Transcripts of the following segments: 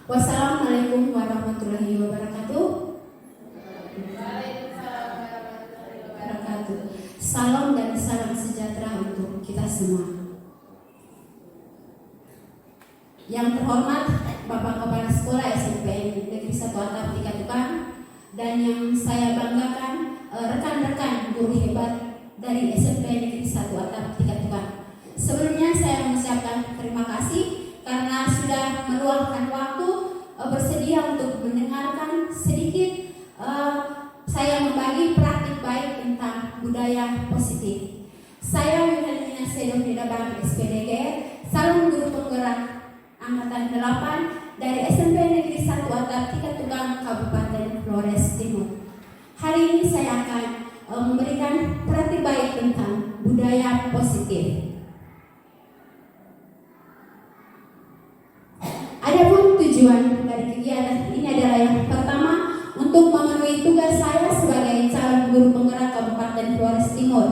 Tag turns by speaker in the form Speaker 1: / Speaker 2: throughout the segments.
Speaker 1: Wassalamualaikum warahmatullahi wabarakatuh. Salam dan salam sejahtera untuk kita semua. Yang terhormat Bapak Kepala Sekolah SMPN Negeri 1 Atap Tiga Tukang, dan yang saya banggakan rekan-rekan guru hebat dari SMPN Negeri 1 Atap Tiga Tukang. Sebelumnya saya mengucapkan terima kasih karena sudah meluangkan waktu bersedia untuk mendengarkan sedikit saya membagi praktik baik tentang budaya positif. Saya Wilhelmina Sedofrida Bang SPDG, calon guru penggerak Angkatan 8 dari SMP Negeri 1 Atap Tiga Tukang, Kabupaten Flores Timur. Hari ini saya akan memberikan praktik baik tentang budaya positif. Adapun tujuan dari kegiatan ini adalah yang pertama, untuk memenuhi tugas saya sebagai calon guru penggerak Kabupaten Flores Timur.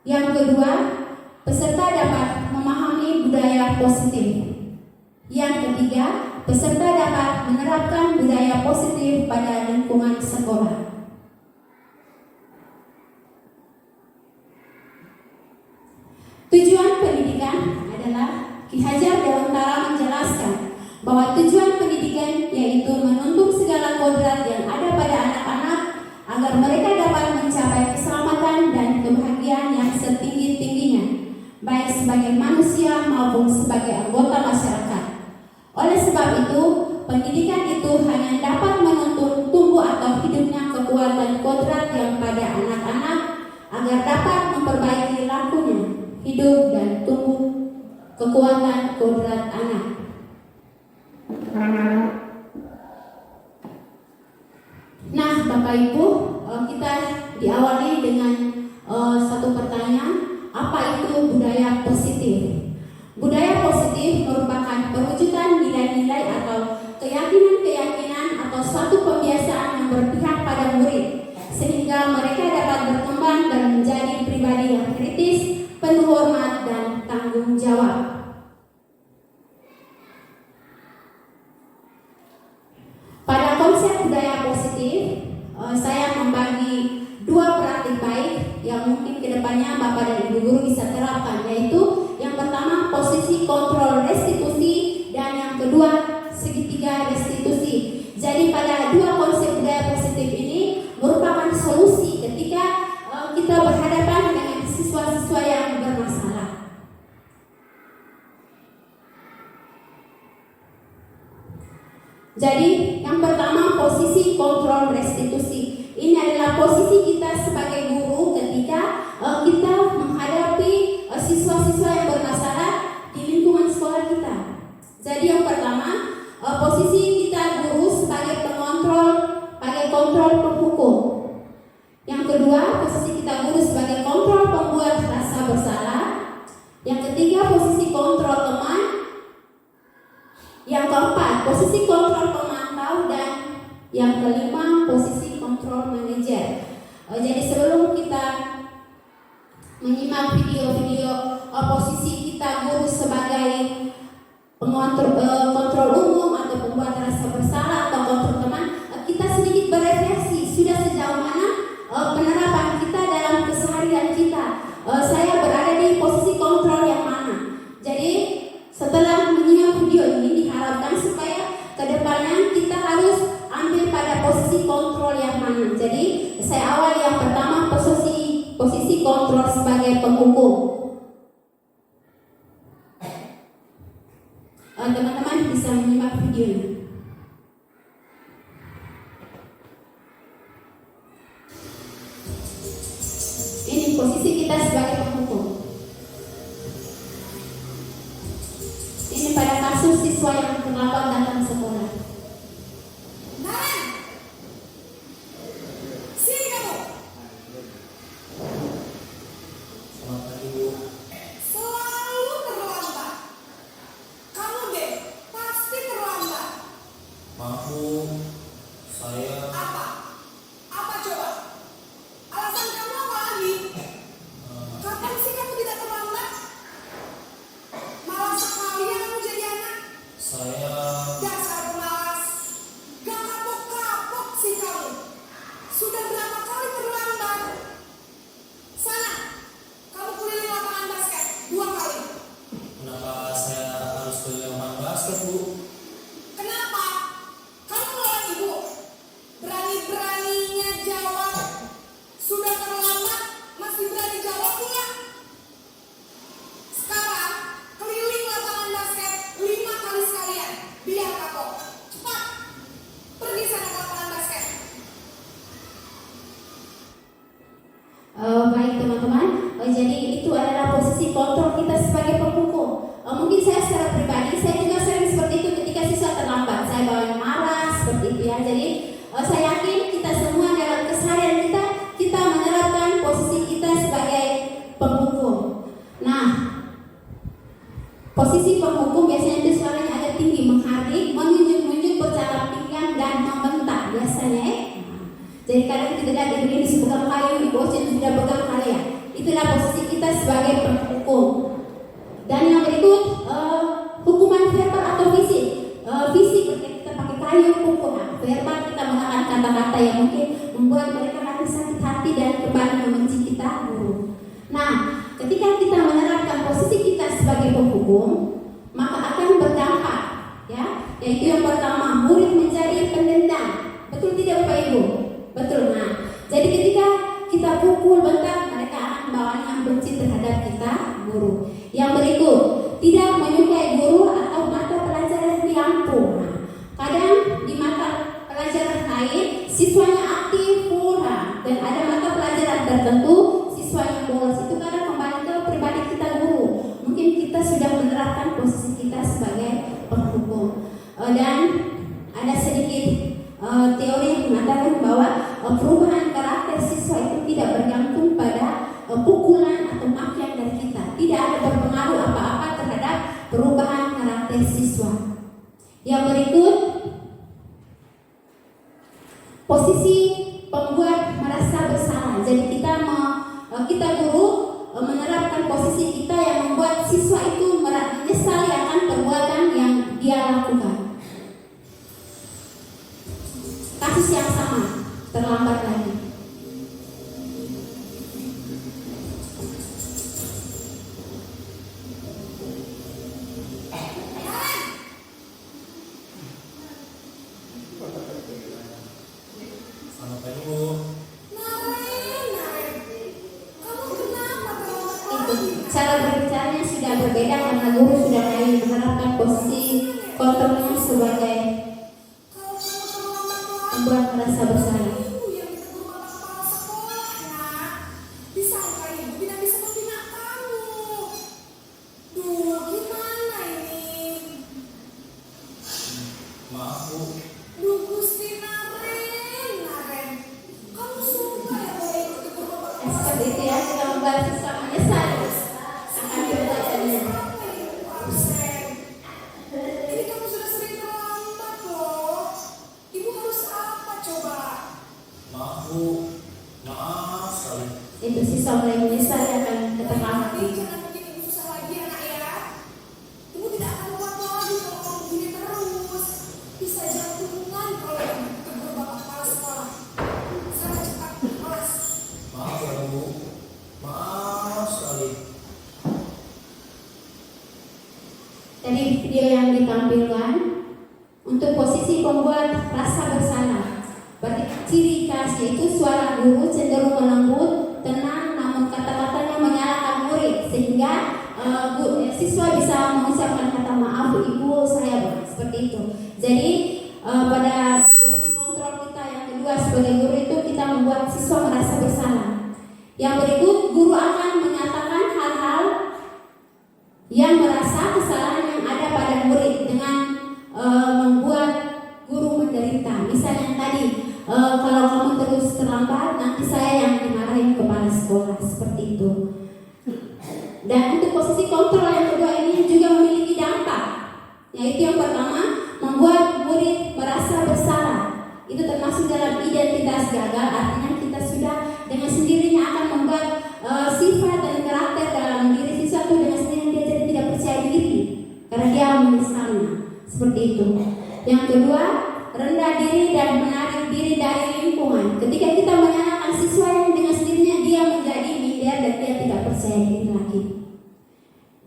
Speaker 1: Yang kedua, peserta dapat memahami budaya positif. Yang ketiga, peserta dapat menerapkan budaya positif pada lingkungan sekolah. Tujuan pendidikan adalah Ki Hajar Dewantara menjelaskan bahwa tujuan pendidikan yaitu menuntut segala kodrat yang ada pada anak-anak agar mereka dapat mencapai keselamatan dan kebahagiaan yang setinggi-tingginya, baik sebagai manusia maupun sebagai anggota masyarakat. Oleh sebab itu, pendidikan itu hanya dapat menuntun tumbuh atau hidupnya kekuatan kodrat yang pada anak-anak agar dapat memperbaiki lakunya, hidup dan tumbuh kekuatan kodrat anak. Nah, Bapak Ibu, kita diawali dengan satu pertanyaan, apa itu budaya positif? Budaya positif merupakan perwujudan nilai-nilai atau keyakinan-keyakinan atau suatu kebiasaan yang berpihak pada murid, sehingga mereka dapat berkembang dan menjadi pribadi yang kritis, penuh hormat dan tanggung jawab. Pada konsep budaya positif, saya membagi dua praktik baik yang mungkin kedepannya Bapak dan Ibu guru bisa terapkan, yaitu yang pertama posisi kontrol restitusi dan yang kedua segitiga restitusi. Jadi pada dua konsep budaya positif ini merupakan solusi ketika kita berhadapan dengan siswa-siswa yang bermasalah. Jadi yang pertama posisi kontrol restitusi. Ini adalah posisi kita sebagai guru ketika kita menghadapi siswa-siswa yang bermasalah di lingkungan sekolah kita. Jadi yang pertama posisi kita guru sebagai pengontrol, sebagai kontrol penghukum. Yang kedua posisi kita guru sebagai kontrol pembuat rasa bersalah. Yang ketiga posisi kontrol teman. Yang keempat posisi kontrol pemantau, dan yang kelima posisi kontrol manajer. Jadi sebelum kita menyimak video-video posisi kita guru sebagai kontrol umum atau pembuat rasa bersalah atau kontrol teman, kita sedikit berefleksi sudah sejauh mana penerapan kita dalam keseharian kita. Saya berada di posisi kontrol yang mana? Jadi setelah menyimak video ini diharapkan supaya kedepannya kita harus ambil pada posisi kontrol yang mana. Jadi saya awali yang pertama posisi kontrol sebagai penghukum. Teman-teman bisa menyimak video ini. Ini posisi kita sebagai penghukum. Ini pada kasus siswa yang terlambat datang sekolah.
Speaker 2: Saya
Speaker 1: penghukum. Nah, posisi penghukum biasanya itu suaranya agak tinggi, menghardik, menunjuk-nunjuk, bercakap pinggang dan membentak biasanya. Jadi kadang kita lihat di sini pegang kayu, di bawah itu sudah pegang kayu. Itulah posisi kita sebagai penghukum. Dan yang berikut hukuman verbal atau fisik. Fisik kita pakai kayu pukul. Nah, verbal kita menggunakan kata-kata yang mungkin membuat mereka akan sakit hati dan kembali membenci kita guru. Nah, ketika kita menerapkan posisi kita sebagai penghukum, maka akan berdampak, ya, yaitu yang pertama, murid menjadi pendendam. Betul tidak Bapak Ibu? Betul. Nah, jadi ketika kita pukul, bentak, mereka akan bawanya benci terhadap kita guru. Yang berikut, tidak menyukai guru atau mata pelajaran diampu. Nah, kadang di mata pelajaran lain siswanya aktif full, dan ada mata pelajaran tertentu siswanya bolos. Itu kadang kembali ke pribadi kita guru. Mungkin kita sudah menerapkan posisi kita sebagai penghukum. Dan ada sedikit teori yang mengatakan bahwa perubahan karakter siswa itu tidak bergantung pada pukulan atau makian dari kita. Tidak ada berpengaruh apa-apa terhadap perubahan karakter siswa. Yang berikut, posisi pembuat merasa bersalah. Jadi kita guru menerapkan posisi kita yang membuat siswa itu menyesali akan perbuatan yang dia lakukan. Kasus yang sama, terlambat lagi. Cara berbicaranya sudah berbeda karena guru sudah mulai menerapkan posisi kontrolnya sebagai membuat merasa bersalah. Seperti itu ya, kita membuat siswa menyesal akan perbuatannya.
Speaker 2: Ini kamu sudah sering terlambat loh. Ibu harus apa coba? Maaf sekali.
Speaker 1: Itu siswa mulai menyesal akan keterlambat.
Speaker 2: Jangan bikin ibu susah lagi anak ya. Ibu tidak akan kuat lagi kalau kamu begini terus. Bisa jantungan kalau ibu tegur bapak kepala sekolah. Sana cepat kelas.
Speaker 3: Maaf ya Bu, maaf sekali.
Speaker 1: Tadi video yang ditampilkan untuk posisi pembuat rasa bersalah. Berarti ciri khasnya itu suara guru cenderung melembut, tenang, namun kata-katanya menyalahkan murid sehingga siswa bisa mengucapkan kata maaf ibu saya seperti itu. Jadi pada posisi kontrol kita yang kedua sebagai guru itu kita membuat siswa merasa bersalah. Yang berikut, guru akan menyatakan hal-hal yang merasa kesalahan yang ada pada murid dengan membuat guru menderita. Misalnya tadi, kalau kamu terus terlambat, nanti saya yang dimarahin kepala sekolah, seperti itu. Dan untuk posisi kontrol yang kedua ini juga memiliki dampak, yaitu yang pertama, membuat murid merasa bersalah. Itu termasuk dalam identitas gagal, artinya kita sudah dengan sendirinya akan membuat sifat dan karakter dalam diri siswa itu dengan sendirinya dia jadi tidak percaya diri karena dia menyesalnya, seperti itu. Yang kedua, rendah diri dan menarik diri dari lingkungan. Ketika kita menyalahkan siswa yang dengan sendirinya dia menjadi minder dan dia tidak percaya diri lagi.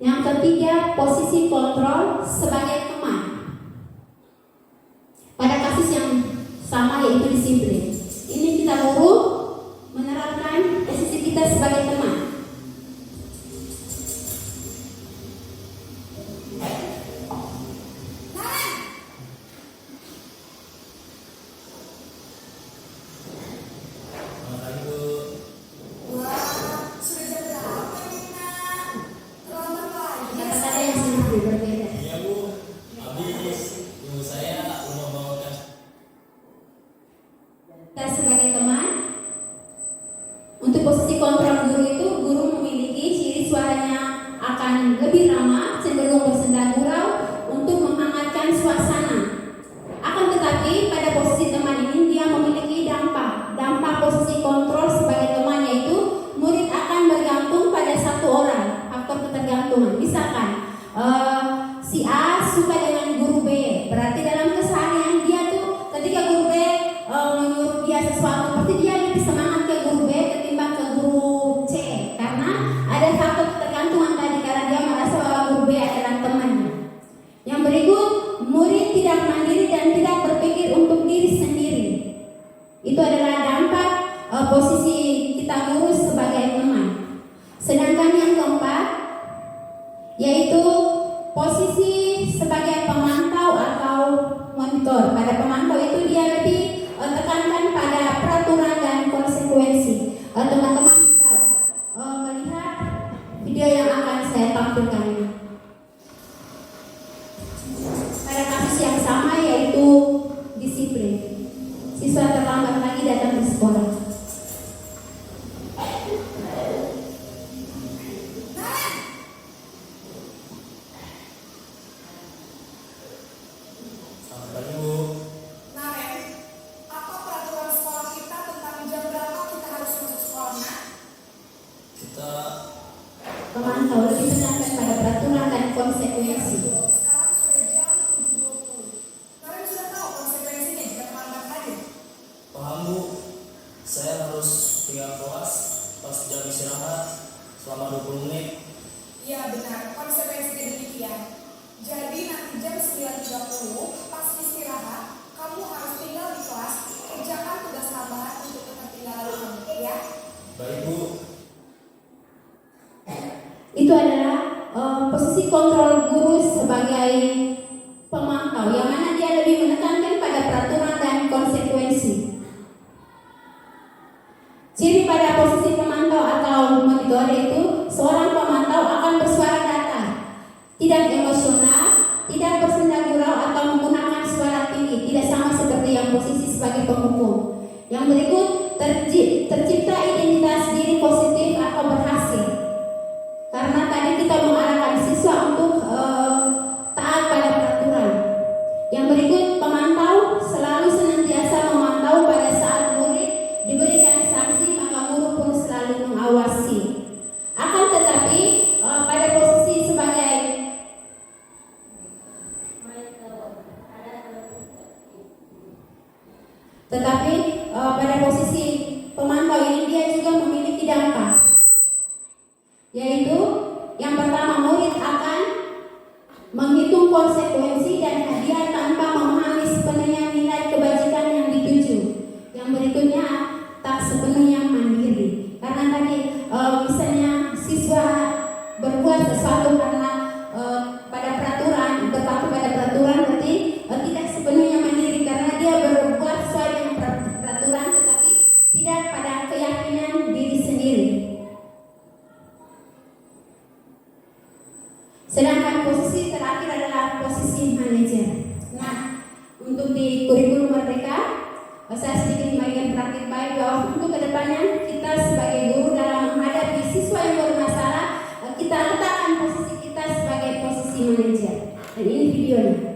Speaker 1: Yang ketiga, posisi kontrol sebagai teman. Pada kasus yang sama yaitu disiplin. Ini kita guru menerapkan posisi kita sebagai teman. Kata-kata yang sedikit berbeda.
Speaker 3: Iya Bu, habis ibu saya udah bawakan
Speaker 1: ada faktor ketergantungan tadi karena dia merasa bahwa guru B adalah temannya. Yang berikut, murid tidak mandiri dan tidak berpikir untuk diri sendiri. Itu adalah dampak posisi kita guru sebagai teman. Sedangkan yang keempat, yaitu posisi sebagai pemantau atau monitor. Pada pemantau itu dia lebih tekankan pada peraturan dan konsekuensi. Teman-teman bisa melihat video yang akan saya tampilkan ini. Pada kasus yang sama yaitu disiplin. Siswa terlambat lagi datang ke sekolah.
Speaker 3: Selamat pagi, Bu.
Speaker 2: Naren, apa peraturan sekolah kita tentang jam berapa kita harus masuk sekolah, Nak?
Speaker 3: Kita
Speaker 1: Pemantau lebih tekankan pada peraturan dan konsekuensi.
Speaker 2: Sekarang sudah jam 7.20. Naren sudah tahu konsekuensinya jika terlambat hadir.
Speaker 3: paham, Bu. Saya harus tinggal kelas pas jam istirahat selama 20 menit.
Speaker 2: Iya benar, konsekuensinya demikian. Jadi nanti jam 9.30 pas istirahat, kamu harus tinggal di kelas, kerjakan tugas tambahan untuk ketertinggalan kamu, ya?
Speaker 3: Baik, Bu.
Speaker 1: Itu adalah posisi kontrol guru sebagai pemantau, yang mana dia lebih menekankan pada peraturan dan konsekuensi. Ciri pada posisi pemantau atau monitor itu seorang pemantau akan bersuara datar, tidak emosional, tidak bersenda gurau atau menggunakan suara tinggi, tidak sama seperti yang posisi sebagai penghukum. Yang berikut, tercipta identitas diri positif atau berhasil. Karena tadi kita mengarahkan siswa untuk taat pada peraturan. Yang berikut, pemantau selalu senantiasa memantau pada saat murid diberikan sanksi, maka guru pun selalu mengawasi. Akan tetapi pada posisi sebagai pada posisi pemantau ini dia juga memiliki dampak, yaitu yang pertama, murid akan menghitung konsekuensi dan hadiah tanpa memahami sepenuhnya nilai kebajikan yang dituju. Yang berikutnya, tak sepenuhnya mandiri. Karena tadi misalnya siswa berbuat sesuatu karena pada peraturan, berpatuh pada peraturan, berarti tidak sepenuhnya mandiri karena dia berbuat sesuai dengan peraturan, tetapi tidak pada keyakinan diri sendiri. Sedangkan posisi terakhir adalah posisi manajer. Nah, untuk di kurikulum Merdeka, saya sedikit memberikan praktik baik bahwa untuk kedepannya kita sebagai guru dalam menghadapi siswa yang bermasalah, kita letakkan posisi kita sebagai posisi manajer. Dan ini videonya.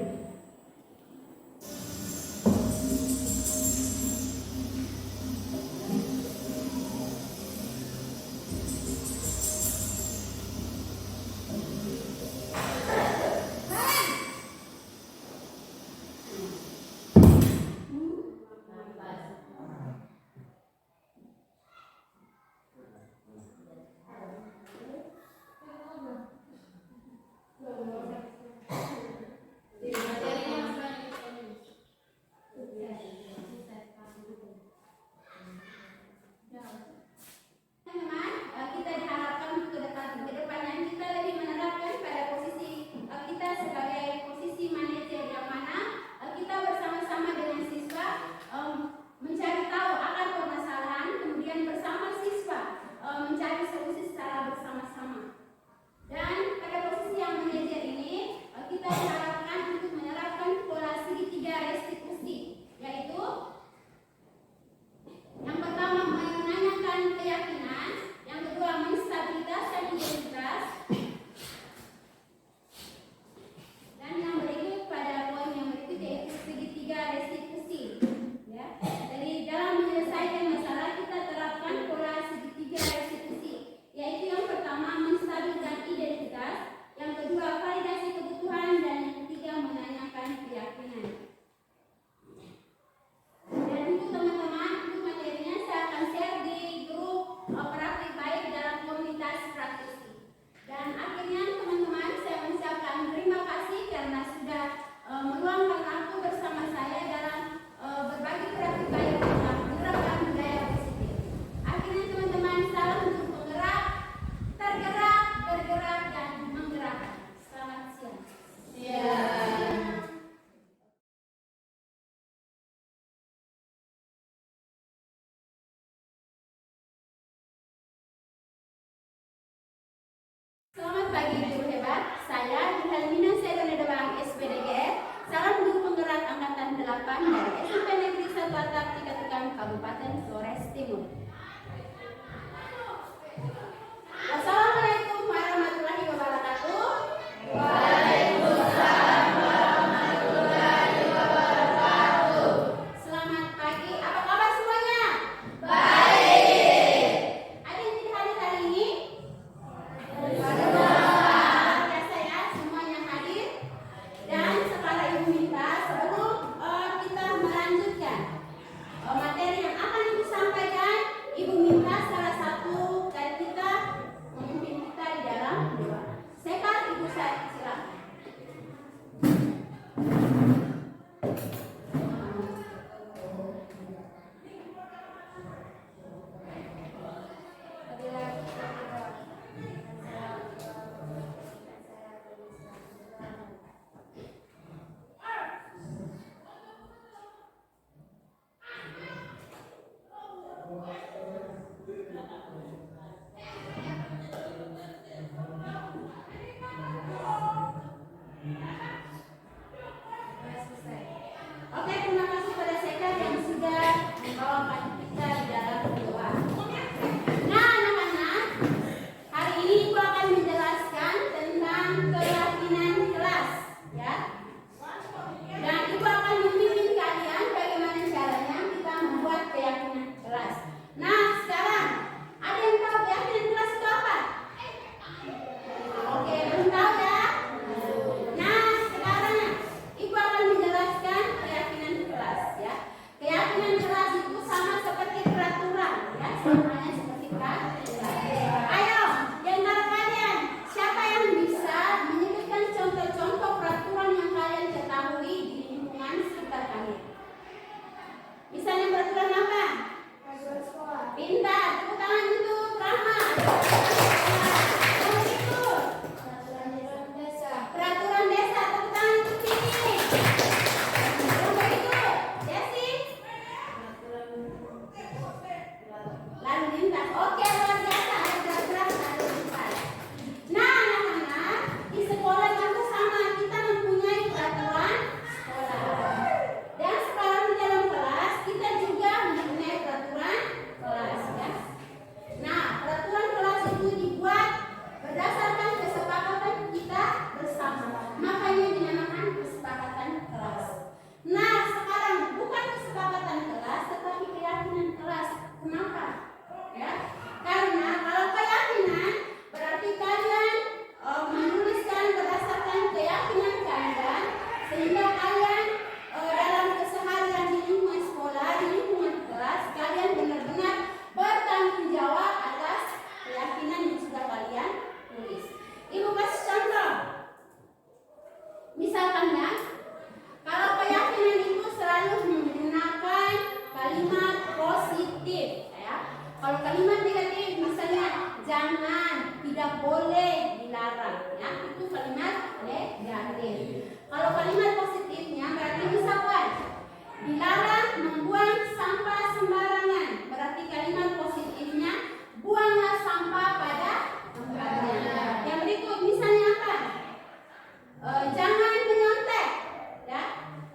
Speaker 1: ulang ya. Kalau keyakinan itu selalu menggunakan kalimat positif ya. Kalau kalimat negatif misalnya jangan, tidak boleh, dilarang ya, itu kalimat negatif. Kalau kalimat positifnya berarti misalkan dilarang membuang sampah sembarangan, berarti kalimat positifnya buanglah sampah pada tempatnya. Yang berikut misalnya apa? Jangan menyontek ya,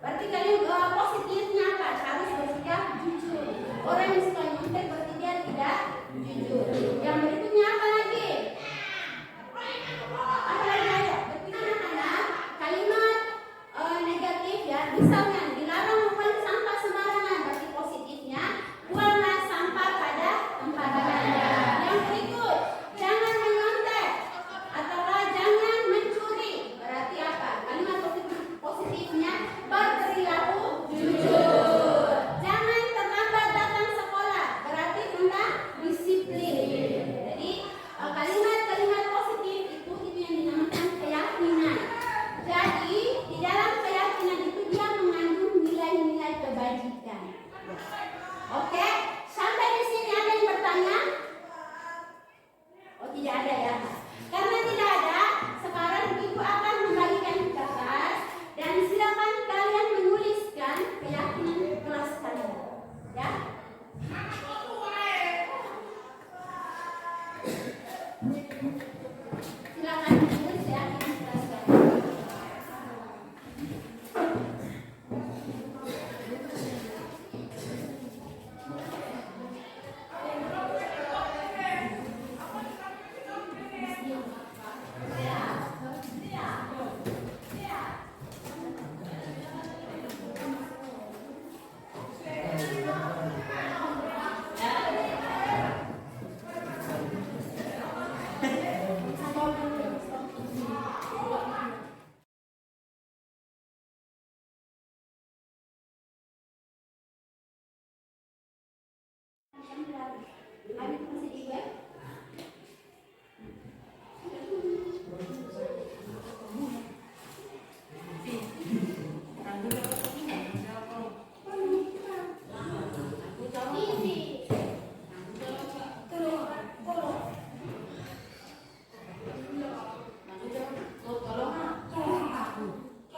Speaker 1: berarti kalimat positifnya apa? Harus bersikap jujur. Orang yang suka nyontek berarti dia tidak jujur. Yang berikutnya apa lagi? Apa lagi ayo? Berarti anak-anak kalimat negatif ya, misalnya dilarang membuang sampah sembarangan, berarti positifnya buanglah sampah pada tempatnya. Yang berikut jangan menyontek atau jangan mencuri, berarti apa? Kalimat positifnya berperilaku jujur. Jangan terlambat datang sekolah, berarti hendak disiplin. Jadi kalimat-kalimat positif itu yang dinamakan keyakinan. Jadi di dalam keyakinan itu dia mengandung nilai-nilai kebajikan. Oke, sampai di sini ada yang bertanya? Oh tidak ada ya. Karena tidak ada, sekarang ibu akan membagikan kertas dan silakan kalian menuliskan keyakinan kelas kalian. Ya. Silakan menulis keyakinan kelas kalian. Habis masih di web.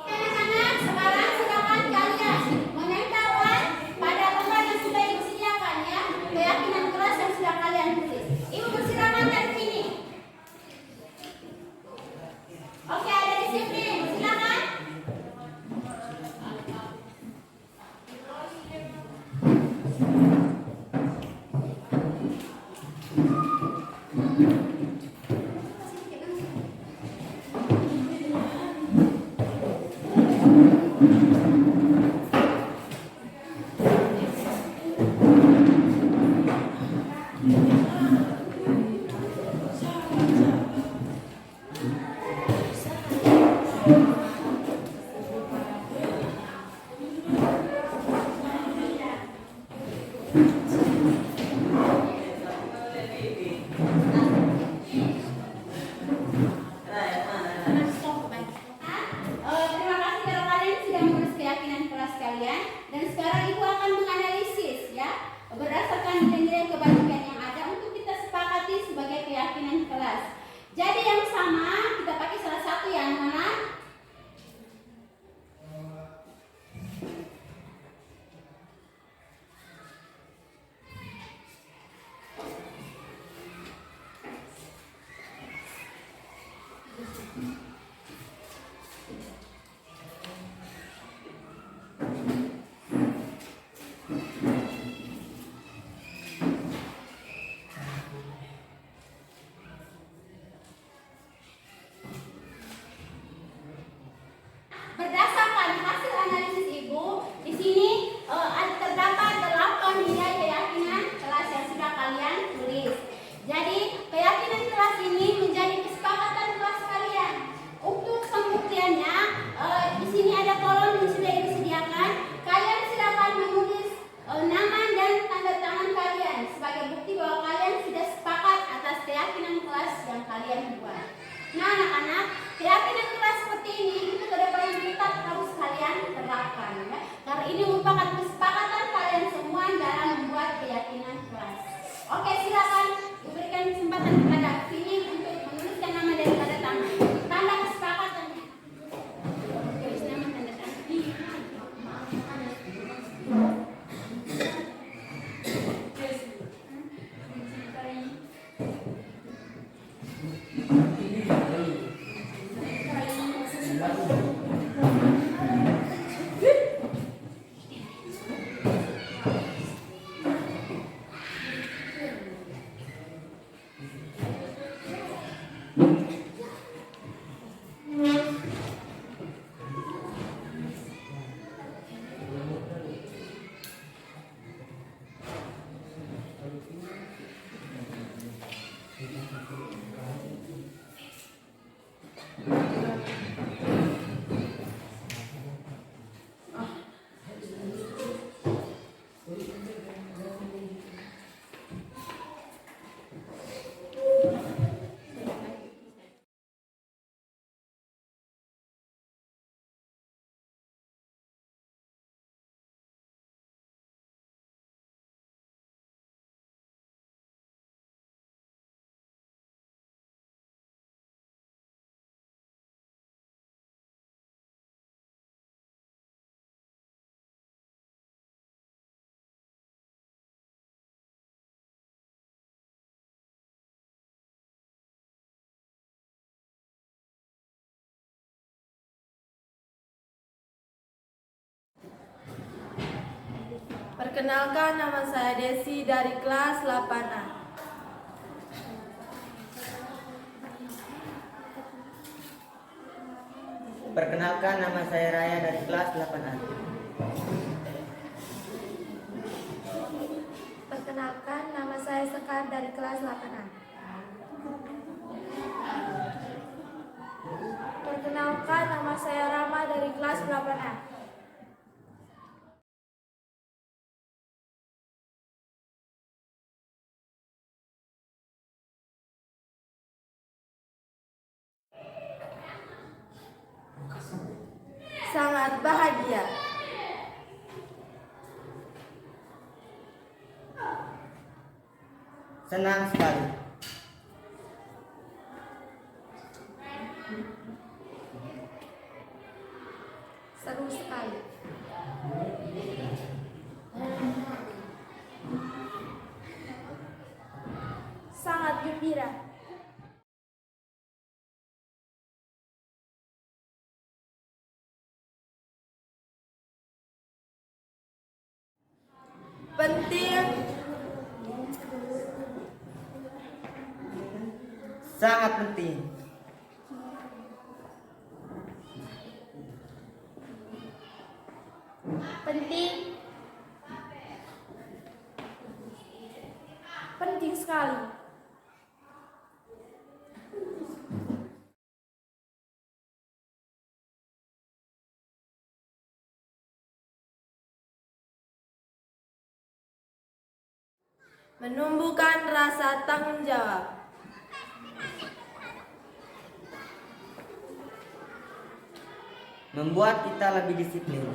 Speaker 1: Anak-anak, sekarang silakan kalian menempelkan pada lembar yang sudah ibu sediakan ya, keyakinan kelas yang sudah kalian tulis. Ibu persilakan dari sini. Oke, ada disiplin, silakan. Terima kasih kalau kalian sudah menulis keyakinan kelas kalian. Dan sekarang ibu akan menganalisis ya, berdasarkan nilai-nilai kebajikan yang ada untuk kita sepakati sebagai keyakinan kelas. Jadi yang sama kita pakai salah satu yang mana? Berdasarkan hasil analisis ibu, di sini terdapat 8 nilai keyakinan kelas yang sudah kalian tulis. Jadi keyakinan kelas ini menjadi kesepakatan kelas kalian. Untuk pembuktiannya, di sini ada kolom yang sudah ibu sediakan. Kalian silakan menulis nama dan tanda tangan kalian sebagai bukti bahwa kalian sudah sepakat atas keyakinan kelas yang kalian buat. Nah anak-anak, keyakinan kelas seperti ini kita sudah pernah menetapkan
Speaker 4: Perkenalkan, nama saya Desi dari kelas 8A.
Speaker 5: Perkenalkan, nama saya Raya dari kelas 8A.
Speaker 4: Perkenalkan, nama saya Sekar dari kelas 8A. Perkenalkan, nama saya Rama dari kelas 8A. Sangat bahagia.
Speaker 5: Senang sekali.
Speaker 4: Seru sekali. Sangat gembira. Penting.
Speaker 5: Sangat penting.
Speaker 4: Penting. Penting sekali. Menumbuhkan rasa tanggung jawab.
Speaker 5: Membuat kita lebih disiplin.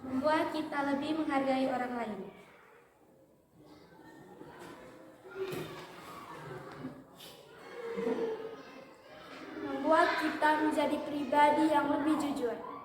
Speaker 4: Membuat kita lebih menghargai orang lain. Membuat kita menjadi pribadi yang lebih jujur.